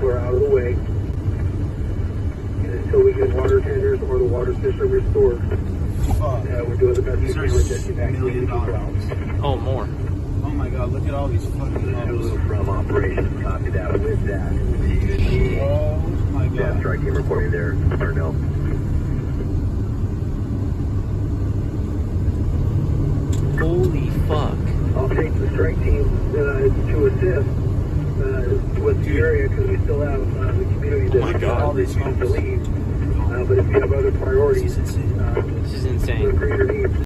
sprinkler out of the way. And until we get water tenders or the water system restored, we're doing the best we can with this. $1 million. Oh, more. Oh my God, look at all these fucking hoes. From operations, copy that with that. Oh my God. Yeah, strike team reporting there, Darnell. Holy fuck. I'll take the strike team to assist with the area because we still have the community that God. is to leave. But if you have other priorities, This is insane. greater needs.